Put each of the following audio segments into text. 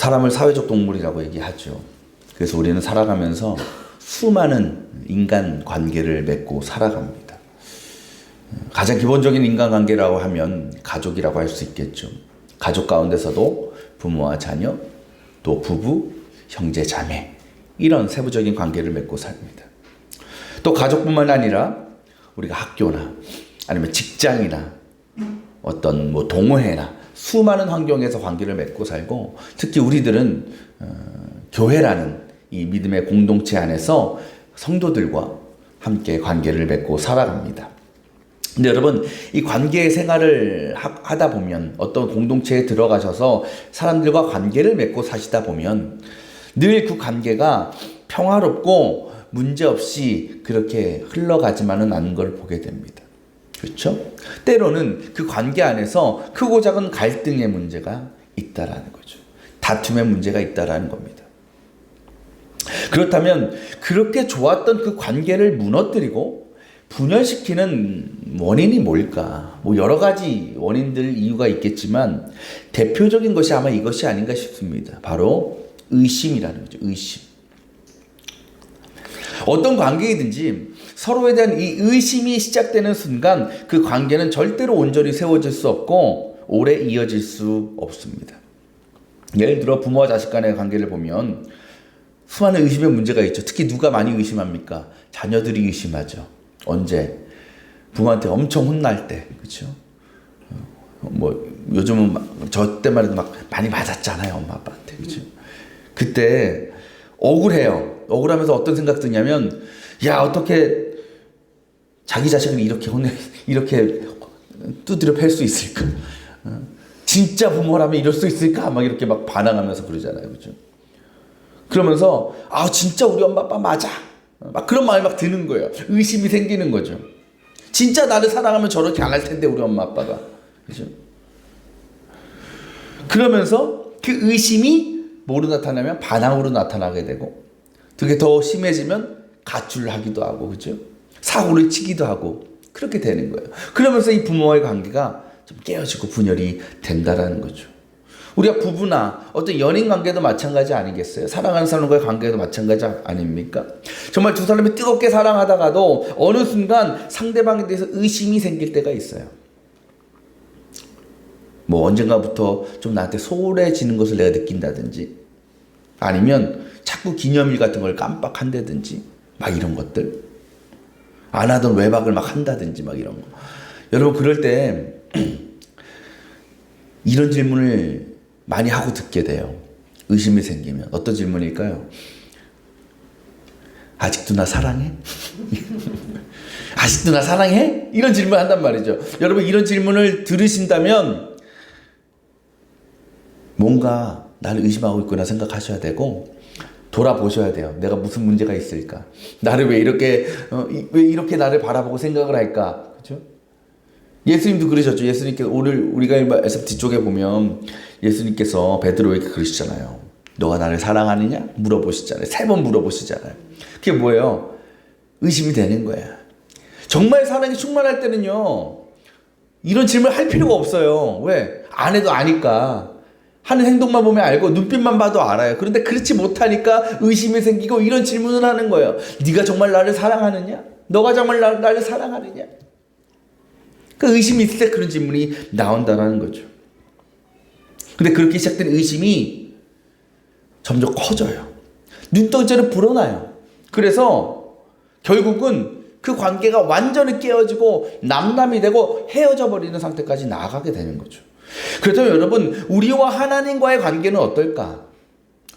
사람을 사회적 동물이라고 얘기하죠. 그래서 우리는 살아가면서 수많은 인간 관계를 맺고 살아갑니다. 가장 기본적인 인간관계라고 하면 가족이라고 할 수 있겠죠. 가족 가운데서도 부모와 자녀, 또 부부, 형제, 자매 이런 세부적인 관계를 맺고 삽니다. 또 가족뿐만 아니라 우리가 학교나 아니면 직장이나 어떤 동호회나 수많은 환경에서 관계를 맺고 살고, 특히 우리들은 교회라는 이 믿음의 공동체 안에서 성도들과 함께 관계를 맺고 살아갑니다. 근데 여러분, 이 관계 생활을 하다 보면, 어떤 공동체에 들어가셔서 사람들과 관계를 맺고 사시다 보면 늘 그 관계가 평화롭고 문제없이 그렇게 흘러가지만은 않은 걸 보게 됩니다. 그렇죠? 때로는 그 관계 안에서 크고 작은 갈등의 문제가 있다라는 거죠. 다툼의 문제가 있다라는 겁니다. 그렇다면 그렇게 좋았던 그 관계를 무너뜨리고 분열시키는 원인이 뭘까? 여러 가지 원인들, 이유가 있겠지만 대표적인 것이 아마 이것이 아닌가 싶습니다. 바로 의심이라는 거죠. 의심. 어떤 관계이든지 서로에 대한 이 의심이 시작되는 순간 그 관계는 절대로 온전히 세워질 수 없고 오래 이어질 수 없습니다. 예를 들어 부모와 자식 간의 관계를 보면 수많은 의심의 문제가 있죠. 특히 누가 많이 의심합니까? 자녀들이 의심하죠. 언제? 부모한테 엄청 혼날 때, 그렇죠? 요즘은 저 때만 해도 많이 맞았잖아요, 엄마 아빠한테, 그렇죠? 그때 억울해요. 억울하면서 어떤 생각 드냐면, 야, 어떻게 자기 자식을 이렇게 두드려 팰 수 있을까? 진짜 부모라면 이럴 수 있을까? 이렇게 반항하면서 그러잖아요, 그렇죠? 그러면서 진짜 우리 엄마 아빠 맞아. 그런 마음이 드는 거예요. 의심이 생기는 거죠. 진짜 나를 사랑하면 저렇게 안 할 텐데 우리 엄마 아빠가. 그렇죠? 그러면서 그 의심이 뭐로 나타나면 반항으로 나타나게 되고, 그게 더 심해지면 가출을 하기도 하고, 그렇죠? 사고를 치기도 하고 그렇게 되는 거예요. 그러면서 이 부모와의 관계가 좀 깨어지고 분열이 된다라는 거죠. 우리가 부부나 어떤 연인 관계도 마찬가지 아니겠어요? 사랑하는 사람과의 관계도 마찬가지 아닙니까? 정말 두 사람이 뜨겁게 사랑하다가도 어느 순간 상대방에 대해서 의심이 생길 때가 있어요. 언젠가부터 좀 나한테 소홀해지는 것을 내가 느낀다든지, 아니면 자꾸 기념일 같은 걸 깜빡한다든지, 이런 것들. 안 하던 외박을 한다든지 이런 거. 여러분, 그럴 때 이런 질문을 많이 하고 듣게 돼요. 의심이 생기면. 어떤 질문일까요? 아직도 나 사랑해? 아직도 나 사랑해? 이런 질문을 한단 말이죠. 여러분, 이런 질문을 들으신다면 뭔가 나를 의심하고 있구나 생각하셔야 되고, 돌아보셔야 돼요. 내가 무슨 문제가 있을까? 나를 왜 이렇게 나를 바라보고 생각을 할까? 그렇죠? 예수님도 그러셨죠. 예수님께서 오늘 우리가 말씀 뒤쪽에 보면 예수님께서 베드로에게 그러시잖아요. 너가 나를 사랑하느냐? 물어보시잖아요. 3번 물어보시잖아요. 그게 뭐예요? 의심이 되는 거야. 정말 사랑이 충만할 때는요, 이런 질문을 할 필요가 없어요. 왜? 안 해도 아니까. 하는 행동만 보면 알고 눈빛만 봐도 알아요. 그런데 그렇지 못하니까 의심이 생기고 이런 질문을 하는 거예요. 네가 정말 나를 사랑하느냐? 너가 정말 나를 사랑하느냐? 그 의심이 있을 때 그런 질문이 나온다는 거죠. 근데 그렇게 시작된 의심이 점점 커져요. 눈덩이처럼 불어나요. 그래서 결국은 그 관계가 완전히 깨어지고 남남이 되고 헤어져 버리는 상태까지 나아가게 되는 거죠. 그렇다면 여러분, 우리와 하나님과의 관계는 어떨까?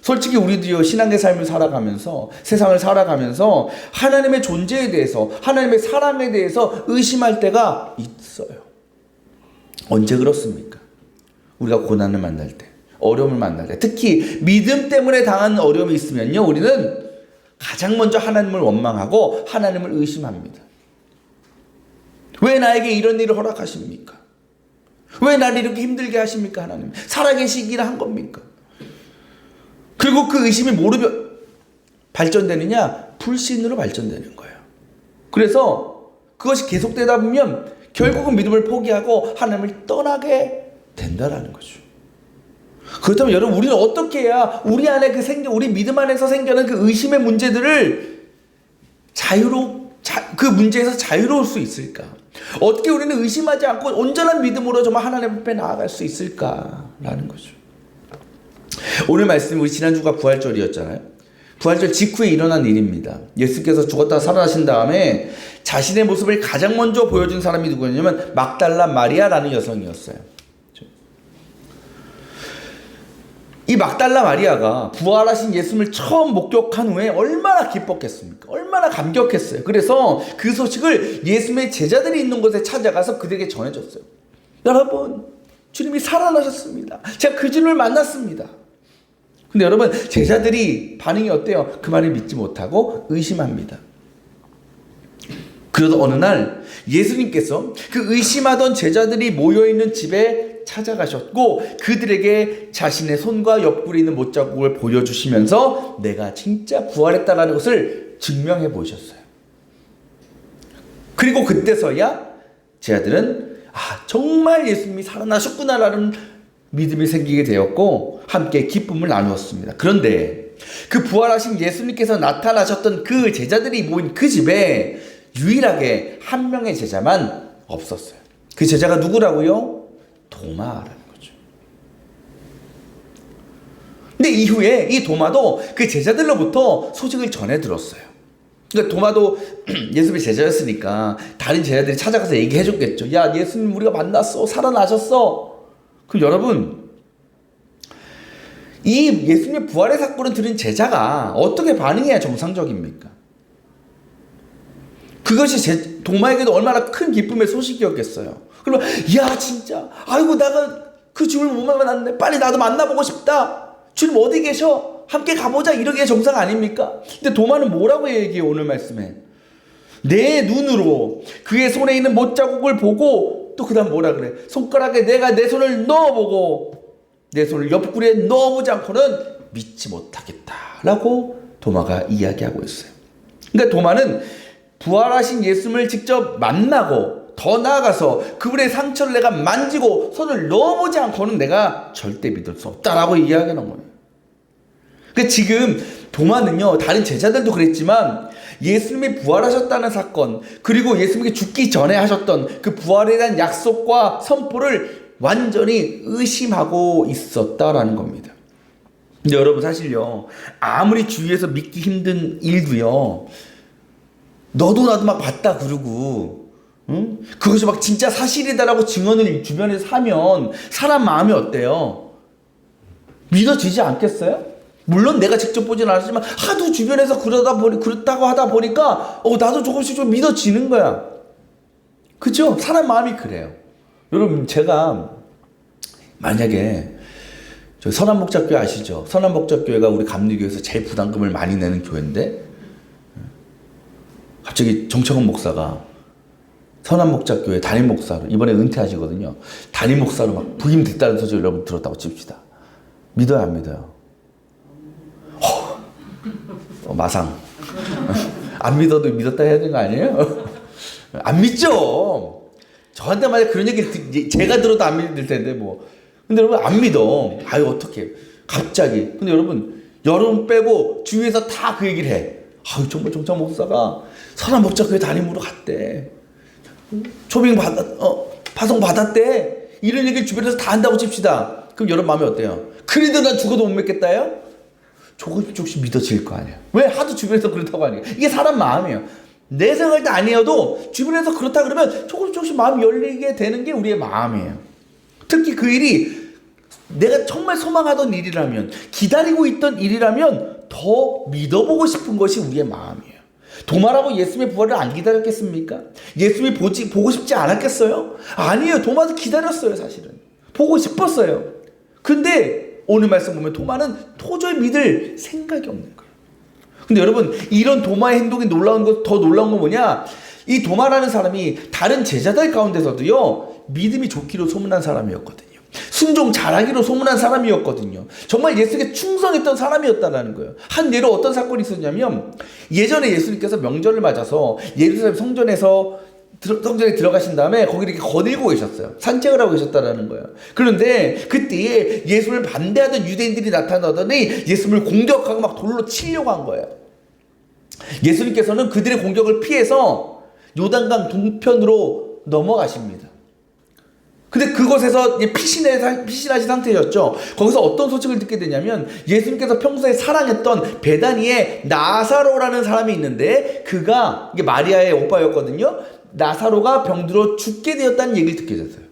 솔직히 우리도요, 신앙의 삶을 살아가면서, 세상을 살아가면서 하나님의 존재에 대해서, 하나님의 사랑에 대해서 의심할 때가 있어요. 언제 그렇습니까? 우리가 고난을 만날 때, 어려움을 만날 때, 특히 믿음 때문에 당한 어려움이 있으면요, 우리는 가장 먼저 하나님을 원망하고 하나님을 의심합니다. 왜 나에게 이런 일을 허락하십니까? 왜 나를 이렇게 힘들게 하십니까, 하나님? 살아계시기나 한 겁니까? 그리고 그 의심이 뭐로 발전되느냐? 불신으로 발전되는 거예요. 그래서 그것이 계속되다 보면 결국은 믿음을 포기하고 하나님을 떠나게 된다라는 거죠. 그렇다면 여러분, 우리는 어떻게 해야 우리 안에 우리 믿음 안에서 생겨난 그 의심의 문제들을 그 문제에서 자유로울 수 있을까? 어떻게 우리는 의심하지 않고 온전한 믿음으로 정말 하나님 앞에 나아갈 수 있을까라는 거죠. 오늘 말씀, 우리 지난주가 부활절이었잖아요. 부활절 직후에 일어난 일입니다. 예수께서 죽었다 살아나신 다음에 자신의 모습을 가장 먼저 보여준 사람이 누구였냐면 막달라 마리아라는 여성이었어요. 이 막달라 마리아가 부활하신 예수님을 처음 목격한 후에 얼마나 기뻤겠습니까? 얼마나 감격했어요. 그래서 그 소식을 예수님의 제자들이 있는 곳에 찾아가서 그들에게 전해줬어요. 여러분, 주님이 살아나셨습니다. 제가 그 주님을 만났습니다. 근데 여러분, 제자들이 반응이 어때요? 그 말을 믿지 못하고 의심합니다. 그러다 어느 날 예수님께서 그 의심하던 제자들이 모여있는 집에 찾아가셨고 그들에게 자신의 손과 옆구리에 있는 못자국을 보여주시면서 내가 진짜 부활했다라는 것을 증명해 보셨어요. 그리고 그때서야 제자들은 정말 예수님이 살아나셨구나라는 믿음이 생기게 되었고 함께 기쁨을 나누었습니다. 그런데 그 부활하신 예수님께서 나타나셨던 그 제자들이 모인 그 집에 유일하게 한 명의 제자만 없었어요. 그 제자가 누구라고요? 도마라는 거죠. 근데 이후에 이 도마도 그 제자들로부터 소식을 전해 들었어요. 그러니까 도마도 예수님의 제자였으니까 다른 제자들이 찾아가서 얘기해 줬겠죠. 야, 예수님 우리가 만났어. 살아나셨어. 그럼 여러분, 이 예수님의 부활의 사건을 들은 제자가 어떻게 반응해야 정상적입니까? 그것이 도마에게도 얼마나 큰 기쁨의 소식이었겠어요. 그러면 야, 진짜 아이고, 내가 그 주님을 못 만났네. 빨리 나도 만나보고 싶다. 주님 어디 계셔? 함께 가보자. 이러기에 정상 아닙니까? 근데 도마는 뭐라고 얘기해요? 오늘 말씀에 내 눈으로 그의 손에 있는 못자국을 보고 또 그 다음 뭐라 그래? 손가락에 내가 내 손을 넣어보고 내 손을 옆구리에 넣어보지 않고는 믿지 못하겠다라고 도마가 이야기하고 있어요. 그러니까 도마는 부활하신 예수님을 직접 만나고 더 나아가서 그분의 상처를 내가 만지고 손을 넣어보지 않고는 내가 절대 믿을 수 없다라고 이야기하는 거예요. 그러니까 지금 도마는요, 다른 제자들도 그랬지만 예수님이 부활하셨다는 사건, 그리고 예수님이 죽기 전에 하셨던 그 부활에 대한 약속과 선포를 완전히 의심하고 있었다라는 겁니다. 근데 여러분, 사실요, 아무리 주위에서 믿기 힘든 일도요, 너도 나도 막 봤다 그러고, 응? 그것이 막 진짜 사실이다라고 증언을 주변에서 하면 사람 마음이 어때요? 믿어지지 않겠어요? 물론 내가 직접 보진 않았지만 하도 주변에서 그렇다고 하다 보니까 나도 조금씩 좀 믿어지는 거야. 그죠? 사람 마음이 그래요. 여러분, 제가 만약에 저 선한목자교회 아시죠? 선한목자교회가 우리 감리교에서 제일 부담금을 많이 내는 교회인데 갑자기 정창훈 목사가 선한목자교회 담임 목사로 이번에 은퇴하시거든요. 담임 목사로 막 부임됐다는 소식을 여러분 들었다고 칩시다. 믿어요, 안 믿어요? 마상. 안 믿어도 믿었다 해야 되는 거 아니에요? 안 믿죠. 저한테 만약 그런 얘기를 제가 들어도 안 믿을 텐데 뭐. 근데 여러분, 안 믿어. 아유, 어떡해. 갑자기. 근데 여러분 빼고 주위에서 다 그 얘기를 해. 아유, 정말 정창 목사가 선한목자교회 담임으로 갔대. 파송 받았대. 이런 얘기를 주변에서 다 한다고 칩시다. 그럼 여러분 마음이 어때요? 그래도 난 죽어도 못 믿겠다요? 조금씩 믿어질 거 아니에요. 왜? 하도 주변에서 그렇다고 하니까. 이게 사람 마음이에요. 내 생각일 때 아니어도 주변에서 그렇다 그러면 조금씩 마음이 열리게 되는 게 우리의 마음이에요. 특히 그 일이 내가 정말 소망하던 일이라면, 기다리고 있던 일이라면 더 믿어보고 싶은 것이 우리의 마음이에요. 도마라고 예수님의 부활을 안 기다렸겠습니까? 예수님이 보고 싶지 않았겠어요? 아니에요. 도마도 기다렸어요, 사실은. 보고 싶었어요. 근데 오늘 말씀 보면 도마는 도저히 믿을 생각이 없는 거예요. 근데 여러분, 이런 도마의 행동이 더 놀라운 건 뭐냐? 이 도마라는 사람이 다른 제자들 가운데서도요, 믿음이 좋기로 소문난 사람이었거든요. 순종 잘하기로 소문난 사람이었거든요. 정말 예수님께 충성했던 사람이었다는 거예요. 한 예로 어떤 사건이 있었냐면, 예전에 예수님께서 명절을 맞아서 예루살렘 성전에서 성전에 들어가신 다음에 거기 이렇게 거닐고 계셨어요. 산책을 하고 계셨다라는 거예요. 그런데 그때에 예수를 반대하던 유대인들이 나타나더니 예수를 공격하고 막 돌로 치려고 한 거예요. 예수님께서는 그들의 공격을 피해서 요단강 동편으로 넘어가십니다. 근데 그곳에서 피신하신 상태였죠. 거기서 어떤 소식을 듣게 되냐면 예수님께서 평소에 사랑했던 베다니에 나사로라는 사람이 있는데 그가 이게 마리아의 오빠였거든요. 나사로가 병들어 죽게 되었다는 얘기를 듣게 됐어요.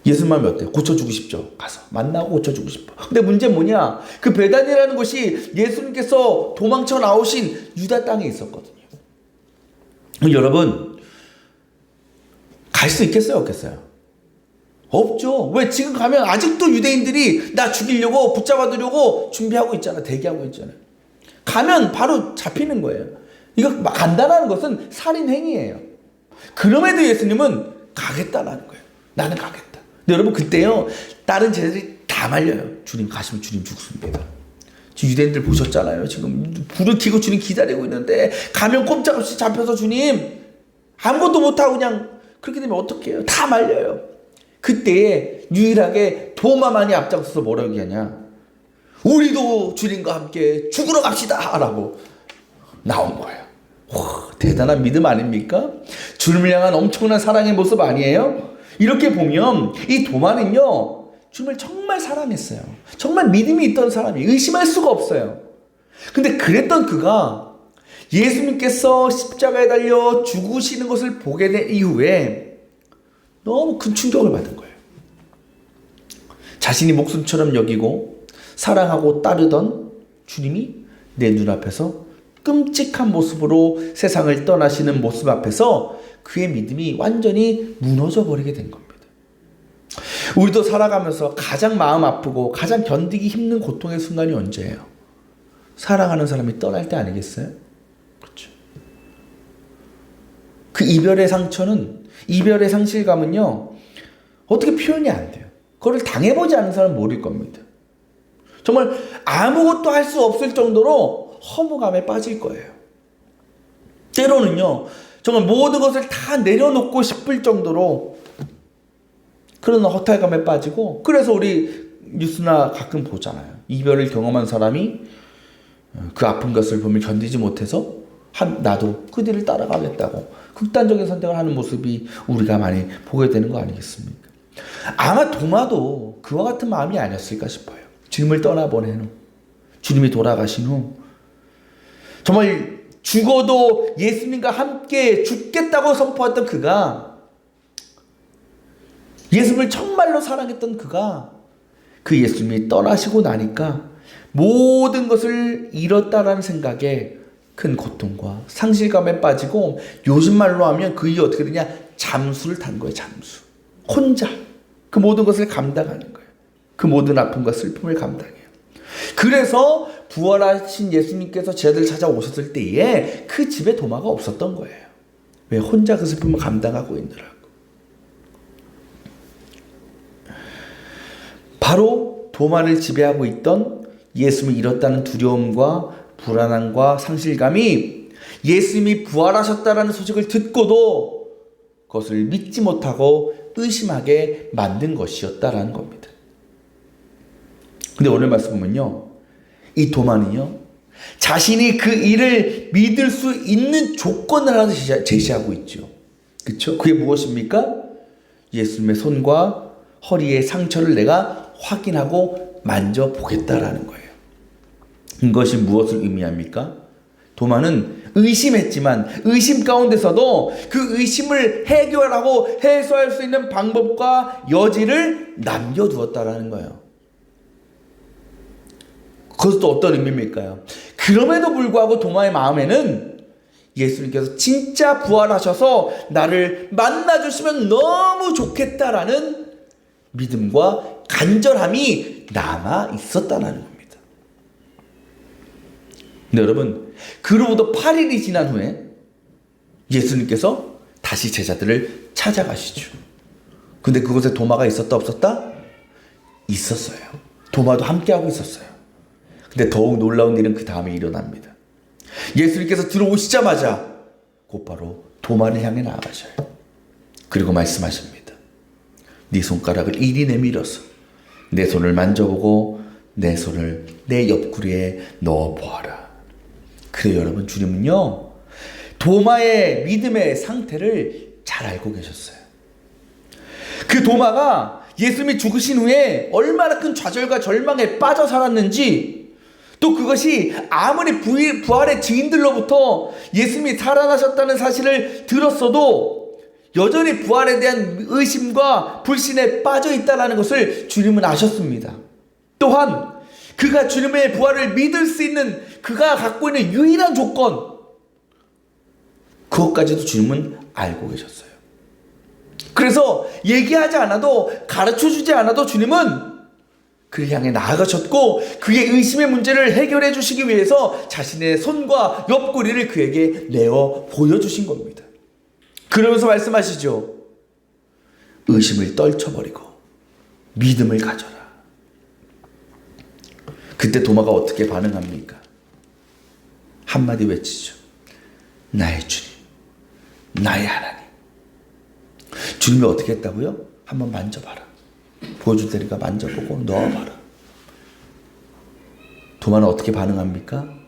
예수님 마음이 어때요? 고쳐주고 싶죠. 가서 만나고 고쳐주고 싶어. 근데 문제는 뭐냐? 그 베다니라는 곳이 예수님께서 도망쳐 나오신 유다 땅에 있었거든요. 여러분 갈 수 있겠어요? 없겠어요? 없죠. 왜? 지금 가면 아직도 유대인들이 나 죽이려고 붙잡아두려고 준비하고 있잖아. 대기하고 있잖아요. 가면 바로 잡히는 거예요. 이거 간다는 것은 살인 행위예요. 그럼에도 예수님은 가겠다라는 거예요. 나는 가겠다. 근데 여러분 그때요 다른 제자들이 다 말려요. 주님 가시면 주님 죽습니다. 지금 유대인들 보셨잖아요. 지금 불을 켜고 주님 기다리고 있는데 가면 꼼짝없이 잡혀서 주님 아무것도 못하고 그냥 그렇게 되면 어떡해요? 다 말려요. 그때 유일하게 도마만이 앞장서서 뭐라고 얘기하냐? 우리도 주님과 함께 죽으러 갑시다 라고 나온 거예요. 와, 대단한 믿음 아닙니까? 주님을 향한 엄청난 사랑의 모습 아니에요? 이렇게 보면 이 도마는요 주님을 정말 사랑했어요. 정말 믿음이 있던 사람이 의심할 수가 없어요. 근데 그랬던 그가 예수님께서 십자가에 달려 죽으시는 것을 보게 된 이후에 너무 큰 충격을 받은 거예요. 자신이 목숨처럼 여기고 사랑하고 따르던 주님이 내 눈앞에서 끔찍한 모습으로 세상을 떠나시는 모습 앞에서 그의 믿음이 완전히 무너져 버리게 된 겁니다. 우리도 살아가면서 가장 마음 아프고 가장 견디기 힘든 고통의 순간이 언제예요? 사랑하는 사람이 떠날 때 아니겠어요? 그렇죠. 그 이별의 상처는, 이별의 상실감은요 어떻게 표현이 안 돼요. 그걸 당해보지 않은 사람은 모를 겁니다. 정말 아무것도 할 수 없을 정도로 허무감에 빠질 거예요. 때로는요 정말 모든 것을 다 내려놓고 싶을 정도로 그런 허탈감에 빠지고, 그래서 우리 뉴스나 가끔 보잖아요. 이별을 경험한 사람이 그 아픈 것을 보면 견디지 못해서 나도 그 뒤를 따라가겠다고 극단적인 선택을 하는 모습이 우리가 많이 보게 되는 거 아니겠습니까? 아마 도마도 그와 같은 마음이 아니었을까 싶어요. 주님을 떠나보낸 후, 주님이 돌아가신 후 정말 죽어도 예수님과 함께 죽겠다고 선포했던 그가, 예수님을 정말로 사랑했던 그가 그 예수님이 떠나시고 나니까 모든 것을 잃었다라는 생각에 큰 고통과 상실감에 빠지고, 요즘 말로 하면 그 이후 어떻게 되냐, 잠수를 탄 거예요. 잠수. 혼자 그 모든 것을 감당하는 거예요. 그 모든 아픔과 슬픔을 감당해요. 그래서 부활하신 예수님께서 제자들 찾아오셨을 때에 그 집에 도마가 없었던 거예요. 왜? 혼자 그 슬픔을 감당하고 있느라고. 바로 도마를 지배하고 있던 예수님을 잃었다는 두려움과 불안함과 상실감이 예수님이 부활하셨다는 소식을 듣고도 그것을 믿지 못하고 의심하게 만든 것이었다라는 겁니다. 근데 오늘 말씀 보면요, 이 도마는요 자신이 그 일을 믿을 수 있는 조건을 하나 제시하고 있죠. 그렇죠? 그게 무엇입니까? 예수님의 손과 허리의 상처를 내가 확인하고 만져보겠다라는 거예요. 이것이 무엇을 의미합니까? 도마는 의심했지만 의심 가운데서도 그 의심을 해결하고 해소할 수 있는 방법과 여지를 남겨두었다라는 거예요. 그것도 어떤 의미입니까요? 그럼에도 불구하고 도마의 마음에는 예수님께서 진짜 부활하셔서 나를 만나주시면 너무 좋겠다라는 믿음과 간절함이 남아 있었다는 겁니다. 근데 여러분, 그로부터 8일이 지난 후에 예수님께서 다시 제자들을 찾아가시죠. 근데 그곳에 도마가 있었다 없었다? 있었어요. 도마도 함께하고 있었어요. 근데 더욱 놀라운 일은 그 다음에 일어납니다. 예수님께서 들어오시자마자 곧바로 도마를 향해 나아가셔요. 그리고 말씀하십니다. 네 손가락을 이리 내밀어서 내 손을 만져보고 내 손을 내 옆구리에 넣어보아라. 그래요, 여러분. 주님은요, 도마의 믿음의 상태를 잘 알고 계셨어요. 그 도마가 예수님이 죽으신 후에 얼마나 큰 좌절과 절망에 빠져 살았는지, 또 그것이 아무리 부활의 증인들로부터 예수님이 살아나셨다는 사실을 들었어도 여전히 부활에 대한 의심과 불신에 빠져 있다는 것을 주님은 아셨습니다. 또한 그가 주님의 부활을 믿을 수 있는 그가 갖고 있는 유일한 조건, 그것까지도 주님은 알고 계셨어요. 그래서 얘기하지 않아도, 가르쳐주지 않아도 주님은 그를 향해 나아가셨고, 그의 의심의 문제를 해결해 주시기 위해서 자신의 손과 옆구리를 그에게 내어 보여주신 겁니다. 그러면서 말씀하시죠. 의심을 떨쳐버리고 믿음을 가져라. 그때 도마가 어떻게 반응합니까? 한마디 외치죠. 나의 주님, 나의 하나님. 주님이 어떻게 했다고요? 한번 만져봐라. 보여줄 테니까 만져보고 넣어봐라. 도마는 어떻게 반응합니까?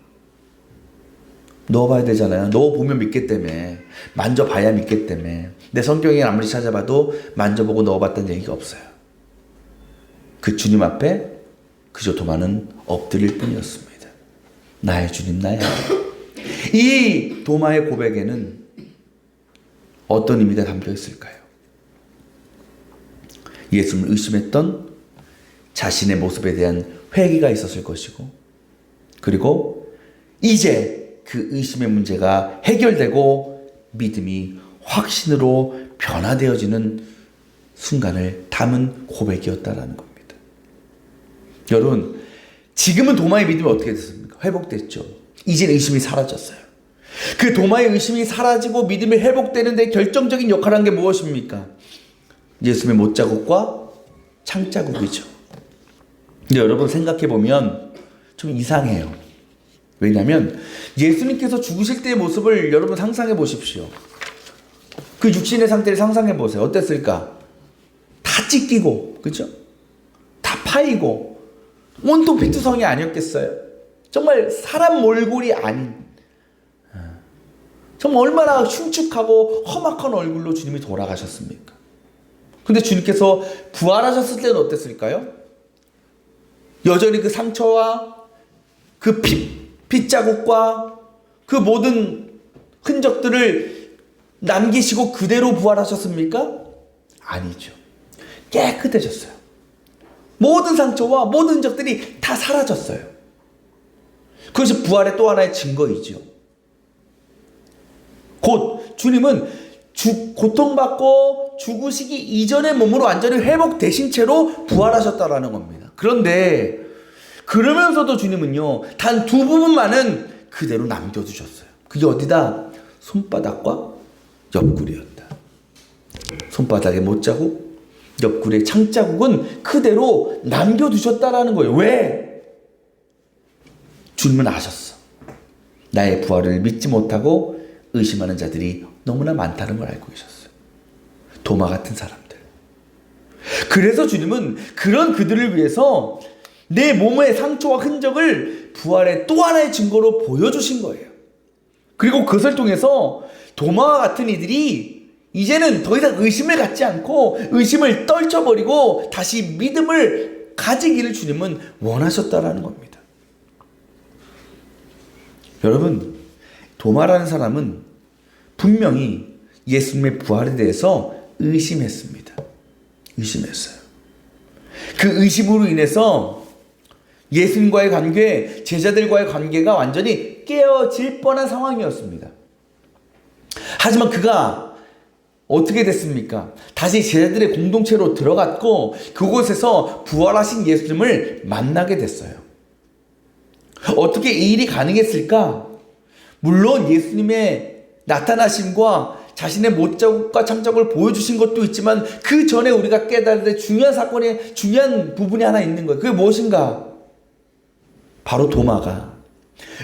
넣어봐야 되잖아요. 넣어보면 믿기 때문에, 만져봐야 믿기 때문에. 내 성경에 아무리 찾아봐도 만져보고 넣어봤다는 얘기가 없어요. 그 주님 앞에 그저 도마는 엎드릴 뿐이었습니다. 나의 주님, 나의 하나님. 이 도마의 고백에는 어떤 의미가 담겨 있을까요? 예수님을 의심했던 자신의 모습에 대한 회개가 있었을 것이고, 그리고 이제 그 의심의 문제가 해결되고 믿음이 확신으로 변화되어지는 순간을 담은 고백이었다라는 겁니다. 여러분, 지금은 도마의 믿음이 어떻게 됐습니까? 회복됐죠. 이제 의심이 사라졌어요. 그 도마의 의심이 사라지고 믿음이 회복되는 데 결정적인 역할을 한 게 무엇입니까? 예수님의 못자국과 창자국이죠. 근데 여러분 생각해보면 좀 이상해요. 왜냐하면 예수님께서 죽으실 때의 모습을 여러분 상상해 보십시오. 그 육신의 상태를 상상해 보세요. 어땠을까? 다 찢기고, 그죠? 다 파이고, 온통 피투성이 아니었겠어요? 정말 사람 몰골이 아닌, 정말 얼마나 흉측하고 험악한 얼굴로 주님이 돌아가셨습니까? 근데 주님께서 부활하셨을 때는 어땠을까요? 여전히 그 상처와 그 핏자국과 그 모든 흔적들을 남기시고 그대로 부활하셨습니까? 아니죠. 깨끗해졌어요. 모든 상처와 모든 흔적들이 다 사라졌어요. 그것이 부활의 또 하나의 증거이죠. 곧 주님은 고통받고 죽으시기 이전의 몸으로 완전히 회복되신 채로 부활하셨다라는 겁니다. 그런데 그러면서도 주님은요, 단 두 부분만은 그대로 남겨두셨어요. 그게 어디다? 손바닥과 옆구리였다. 손바닥의 못자국, 옆구리의 창자국은 그대로 남겨두셨다라는 거예요. 왜? 주님은 아셨어. 나의 부활을 믿지 못하고 의심하는 자들이 너무나 많다는 걸 알고 계셨어요. 도마 같은 사람들. 그래서 주님은 그런 그들을 위해서 내 몸의 상처와 흔적을 부활의 또 하나의 증거로 보여주신 거예요. 그리고 그것을 통해서 도마와 같은 이들이 이제는 더 이상 의심을 갖지 않고 의심을 떨쳐버리고 다시 믿음을 가지기를 주님은 원하셨다라는 겁니다. 여러분, 도마라는 사람은 분명히 예수님의 부활에 대해서 의심했습니다. 의심했어요. 그 의심으로 인해서 예수님과의 관계, 제자들과의 관계가 완전히 깨어질 뻔한 상황이었습니다. 하지만 그가 어떻게 됐습니까? 다시 제자들의 공동체로 들어갔고 그곳에서 부활하신 예수님을 만나게 됐어요. 어떻게 이 일이 가능했을까? 물론 예수님의 나타나심과 자신의 못자국과 창자국을 보여주신 것도 있지만 그 전에 우리가 깨달을 때 중요한 사건의 중요한 부분이 하나 있는 거예요. 그게 무엇인가? 바로 도마가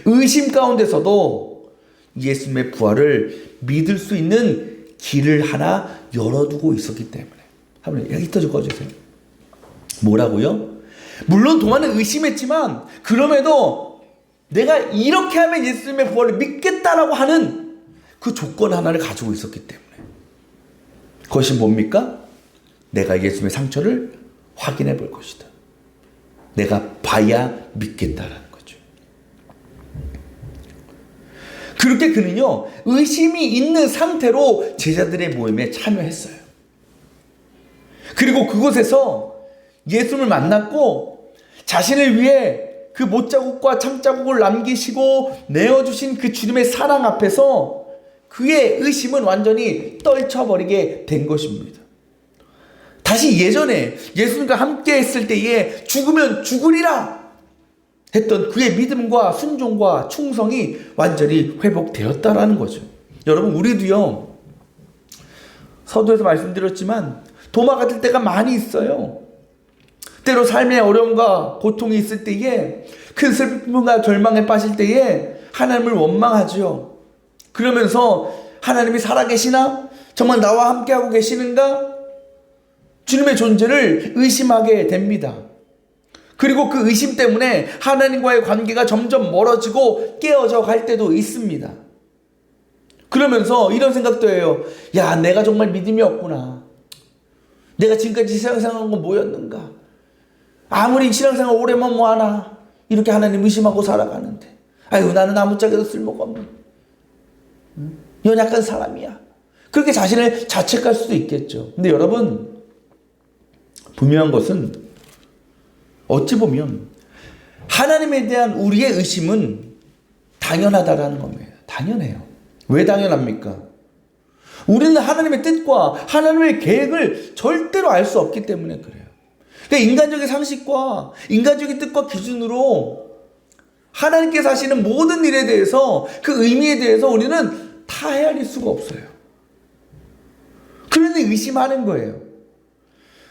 의심 가운데서도 예수님의 부활을 믿을 수 있는 길을 하나 열어두고 있었기 때문에. 한번 히터 좀 꺼주세요. 뭐라고요? 물론 도마는 의심했지만 그럼에도 내가 이렇게 하면 예수님의 부활을 믿겠다라고 하는 그 조건 하나를 가지고 있었기 때문에. 그것이 뭡니까? 내가 예수님의 상처를 확인해 볼 것이다. 내가 봐야 믿겠다라는 거죠. 그렇게 그는요, 의심이 있는 상태로 제자들의 모임에 참여했어요. 그리고 그곳에서 예수님을 만났고 자신을 위해 그 못자국과 창자국을 남기시고 내어주신 그 주님의 사랑 앞에서 그의 의심은 완전히 떨쳐버리게 된 것입니다. 다시 예전에 예수님과 함께 했을 때에 죽으면 죽으리라 했던 그의 믿음과 순종과 충성이 완전히 회복되었다라는 거죠. 여러분, 우리도요, 서두에서 말씀드렸지만 도마 같을 때가 많이 있어요. 때로 삶의 어려움과 고통이 있을 때에, 큰 슬픔과 절망에 빠질 때에 하나님을 원망하죠. 그러면서 하나님이 살아계시나? 정말 나와 함께하고 계시는가? 주님의 존재를 의심하게 됩니다. 그리고 그 의심 때문에 하나님과의 관계가 점점 멀어지고 깨어져 갈 때도 있습니다. 그러면서 이런 생각도 해요. 야, 내가 정말 믿음이 없구나. 내가 지금까지 신앙생활한 건 뭐였는가? 아무리 신앙생활 오래만 뭐하나? 이렇게 하나님 의심하고 살아가는데, 아유, 나는 아무짝에도 쓸모가 없는 연약한 사람이야. 그렇게 자신을 자책할 수도 있겠죠. 근데 여러분, 분명한 것은 어찌 보면 하나님에 대한 우리의 의심은 당연하다라는 겁니다. 당연해요. 왜 당연합니까? 우리는 하나님의 뜻과 하나님의 계획을 절대로 알 수 없기 때문에 그래요. 그러니까 인간적인 상식과 인간적인 뜻과 기준으로 하나님께서 하시는 모든 일에 대해서, 그 의미에 대해서 우리는 다 헤아릴 수가 없어요. 그런데 의심하는 거예요.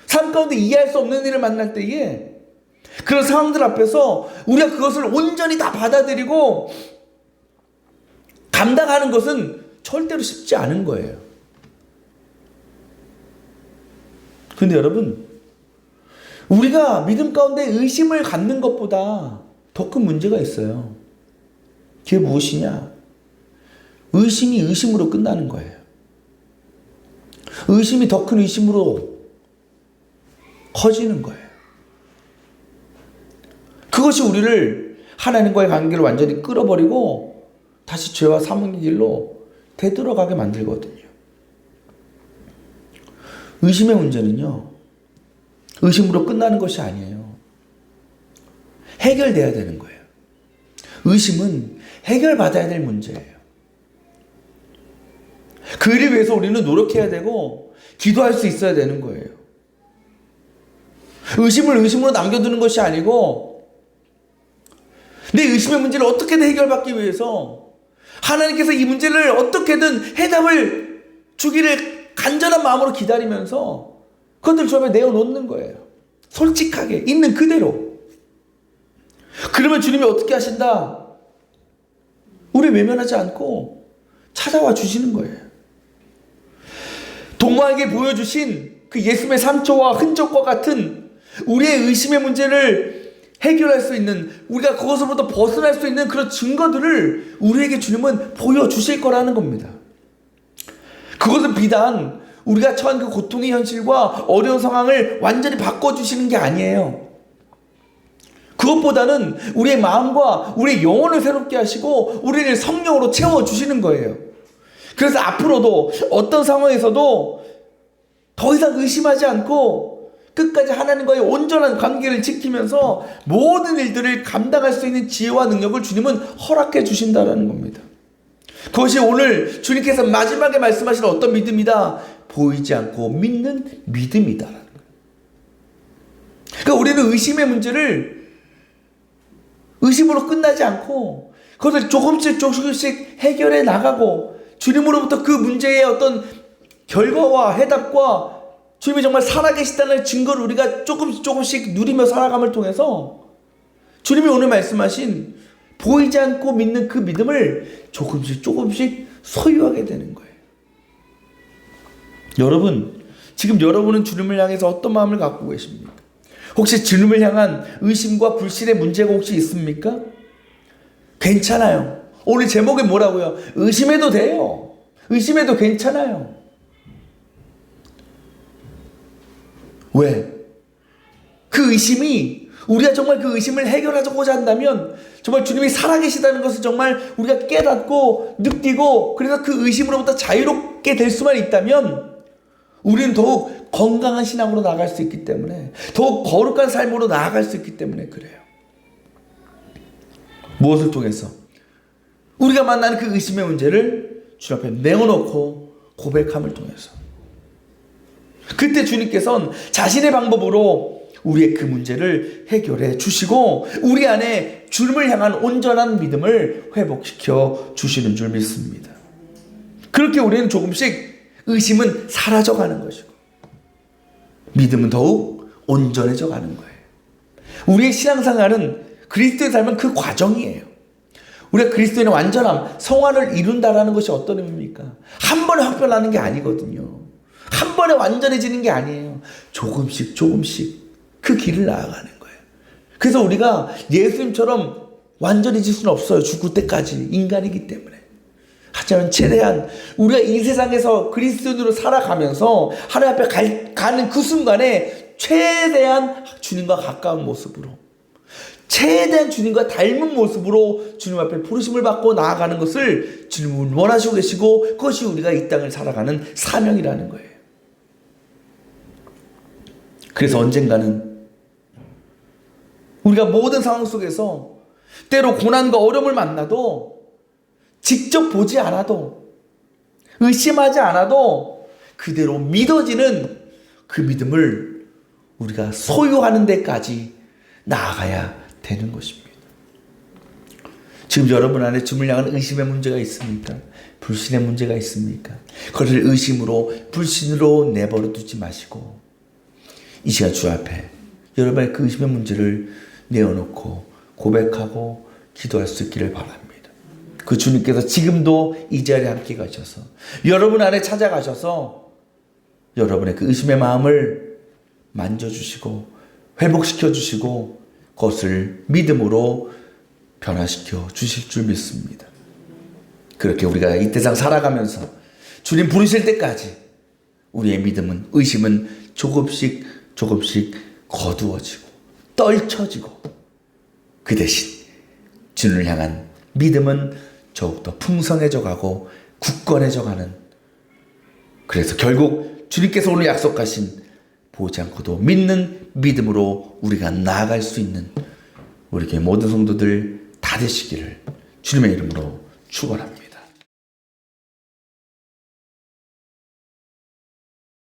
삶 가운데 이해할 수 없는 일을 만날 때에 그런 상황들 앞에서 우리가 그것을 온전히 다 받아들이고 감당하는 것은 절대로 쉽지 않은 거예요. 그런데 여러분, 우리가 믿음 가운데 의심을 갖는 것보다 더 큰 문제가 있어요. 그게 무엇이냐? 의심이 의심으로 끝나는 거예요. 의심이 더 큰 의심으로 커지는 거예요. 그것이 우리를 하나님과의 관계를 완전히 끌어버리고 다시 죄와 사망의 길로 되돌아가게 만들거든요. 의심의 문제는요, 의심으로 끝나는 것이 아니에요. 해결돼야 되는 거예요. 의심은 해결받아야 될 문제예요. 그 일을 위해서 우리는 노력해야 되고 기도할 수 있어야 되는 거예요. 의심을 의심으로 남겨두는 것이 아니고, 내 의심의 문제를 어떻게든 해결받기 위해서 하나님께서 이 문제를 어떻게든 해답을 주기를 간절한 마음으로 기다리면서 그것들 주 앞에 내어놓는 거예요. 솔직하게 있는 그대로. 그러면 주님이 어떻게 하신다? 우리 외면하지 않고 찾아와 주시는 거예요. 동마에게 보여주신 그 예수님의 상처와 흔적과 같은 우리의 의심의 문제를 해결할 수 있는, 우리가 그것으로부터 벗어날 수 있는 그런 증거들을 우리에게 주님은 보여주실 거라는 겁니다. 그것은 비단 우리가 처한 그 고통의 현실과 어려운 상황을 완전히 바꿔주시는 게 아니에요. 그것보다는 우리의 마음과 우리의 영혼을 새롭게 하시고 우리를 성령으로 채워주시는 거예요. 그래서 앞으로도 어떤 상황에서도 더 이상 의심하지 않고 끝까지 하나님과의 온전한 관계를 지키면서 모든 일들을 감당할 수 있는 지혜와 능력을 주님은 허락해 주신다는 겁니다. 그것이 오늘 주님께서 마지막에 말씀하신 어떤 믿음이다? 보이지 않고 믿는 믿음이다라는 거예요. 그러니까 우리는 의심의 문제를 의심으로 끝나지 않고 그것을 조금씩 해결해 나가고, 주님으로부터 그 문제의 어떤 결과와 해답과 주님이 정말 살아계시다는 증거를 우리가 조금씩 누리며 살아감을 통해서 주님이 오늘 말씀하신 보이지 않고 믿는 그 믿음을 조금씩 소유하게 되는 거예요. 여러분, 지금 여러분은 주님을 향해서 어떤 마음을 갖고 계십니까? 혹시 주님을 향한 의심과 불신의 문제가 혹시 있습니까? 괜찮아요. 오늘 제목이 뭐라고요? 의심해도 돼요. 의심해도 괜찮아요. 왜? 그 의심이 우리가 정말 그 의심을 해결하고자 한다면 정말 주님이 살아계시다는 것을 정말 우리가 깨닫고 느끼고 그래서 그 의심으로부터 자유롭게 될 수만 있다면 우리는 더욱 건강한 신앙으로 나아갈 수 있기 때문에 더욱 거룩한 삶으로 나아갈 수 있기 때문에 그래요. 무엇을 통해서? 우리가 만나는 그 의심의 문제를 주 앞에 내어놓고 고백함을 통해서 그때 주님께서는 자신의 방법으로 우리의 그 문제를 해결해 주시고 우리 안에 주님을 향한 온전한 믿음을 회복시켜 주시는 줄 믿습니다. 그렇게 우리는 조금씩 의심은 사라져가는 것이고 믿음은 더욱 온전해져 가는 거예요. 우리의 신앙생활은 그리스도의 삶은 그 과정이에요. 우리가 그리스도인의 완전함, 성화를 이룬다라는 것이 어떤 의미입니까? 한 번에 확변하는 게 아니거든요. 한 번에 완전해지는 게 아니에요. 조금씩 그 길을 나아가는 거예요. 그래서 우리가 예수님처럼 완전해질 수는 없어요. 죽을 때까지 인간이기 때문에. 하지만 최대한 우리가 이 세상에서 그리스도인으로 살아가면서 하나님 앞에 가는 그 순간에 최대한 주님과 가까운 모습으로 최대한 주님과 닮은 모습으로 주님 앞에 부르심을 받고 나아가는 것을 주님은 원하시고 계시고 그것이 우리가 이 땅을 살아가는 사명이라는 거예요. 그래서 언젠가는 우리가 모든 상황 속에서 때로 고난과 어려움을 만나도 직접 보지 않아도 의심하지 않아도 그대로 믿어지는 그 믿음을 우리가 소유하는 데까지 나아가야 되는 것입니다. 지금 여러분 안에 주님을 향한 의심의 문제가 있습니까? 불신의 문제가 있습니까? 그것을 의심으로 불신으로 내버려 두지 마시고 이 시간 주 앞에 여러분의 그 의심의 문제를 내어놓고 고백하고 기도할 수 있기를 바랍니다. 그 주님께서 지금도 이 자리에 함께 가셔서 여러분 안에 찾아가셔서 여러분의 그 의심의 마음을 만져주시고 회복시켜 주시고 그것을 믿음으로 변화시켜 주실 줄 믿습니다. 그렇게 우리가 이 세상 살아가면서 주님 부르실 때까지 우리의 믿음은 의심은 조금씩 거두어지고 떨쳐지고 그 대신 주님을 향한 믿음은 더욱더 풍성해져 가고 굳건해져 가는 그래서 결국 주님께서 오늘 약속하신 보지 않고도 믿는 믿음으로 우리가 나아갈 수 있는 우리 교회 모든 성도들 다 되시기를 주님의 이름으로 축원합니다.